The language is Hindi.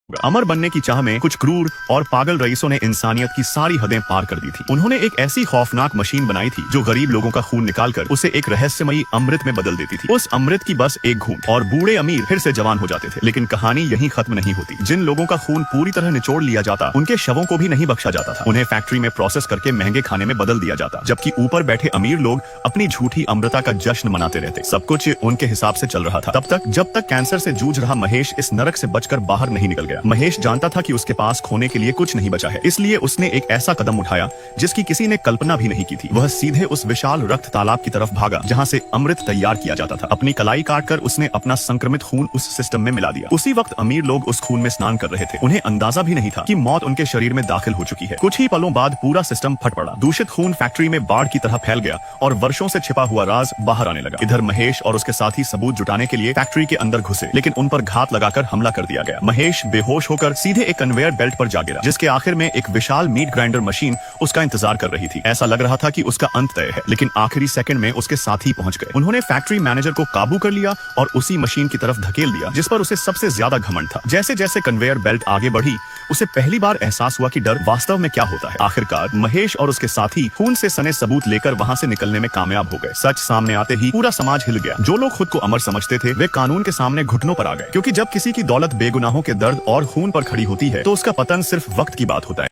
अमर बनने की चाह में कुछ क्रूर और पागल रईसों ने इंसानियत की सारी हदें पार कर दी थी। उन्होंने एक ऐसी खौफनाक मशीन बनाई थी जो गरीब लोगों का खून निकालकर उसे एक रहस्यमयी अमृत में बदल देती थी। उस अमृत की बस एक घूंट और बूढ़े अमीर फिर से जवान हो जाते थे। लेकिन कहानी यहीं खत्म नहीं होती। जिन लोगों का खून पूरी तरह निचोड़ लिया जाता, उनके शवों को भी नहीं बख्शा जाता था। उन्हें फैक्ट्री में प्रोसेस करके महंगे खाने में बदल दिया जाता, जबकि ऊपर बैठे अमीर लोग अपनी झूठी अमृता का जश्न मनाते रहते। सब कुछ उनके हिसाब से चल रहा था तब तक जब तक कैंसर से जूझ रहा महेश इस नरक से बचकर बाहर नहीं निकल गया। महेश जानता था कि उसके पास खोने के लिए कुछ नहीं बचा है, इसलिए उसने एक ऐसा कदम उठाया जिसकी किसी ने कल्पना भी नहीं की थी। वह सीधे उस विशाल रक्त तालाब की तरफ भागा जहां से अमृत तैयार किया जाता था। अपनी कलाई काटकर उसने अपना संक्रमित खून उस सिस्टम में मिला दिया। उसी वक्त अमीर लोग उस खून में स्नान कर रहे थे। उन्हें अंदाजा भी नहीं था कि मौत उनके शरीर में दाखिल हो चुकी है। कुछ ही पलों बाद पूरा सिस्टम फट पड़ा। दूषित खून फैक्ट्री में बाढ़ की तरह फैल गया और वर्षों से छिपा हुआ राज बाहर आने लगा। इधर महेश और उसके साथी सबूत जुटाने के लिए फैक्ट्री के अंदर घुसे, लेकिन उन पर घात लगाकर हमला कर दिया गया। महेश बेहोश होकर सीधे एक कन्वेयर बेल्ट पर जा गिरा, जिसके आखिर में एक विशाल मीट ग्राइंडर मशीन उसका इंतजार कर रही थी। ऐसा लग रहा था कि उसका अंत तय है, लेकिन आखिरी सेकंड में उसके साथी पहुंच गए। उन्होंने फैक्ट्री मैनेजर को काबू कर लिया और उसी मशीन की तरफ धकेल दिया जिस पर उसे सबसे ज्यादा घमंड था। जैसे जैसे कन्वेयर बेल्ट आगे बढ़ी, उसे पहली बार एहसास हुआ कि डर वास्तव में क्या होता है। आखिरकार महेश और उसके साथी खून से सने सबूत लेकर वहां से निकलने में कामयाब हो गए। सच सामने आते ही पूरा समाज हिल गया। जो लोग खुद को अमर समझते थे, वे कानून के सामने घुटनों पर आ गए, क्योंकि जब किसी की दौलत बेगुनाहों के दर्द और खून पर खड़ी होती है तो उसका पतन सिर्फ वक्त की बात होता है।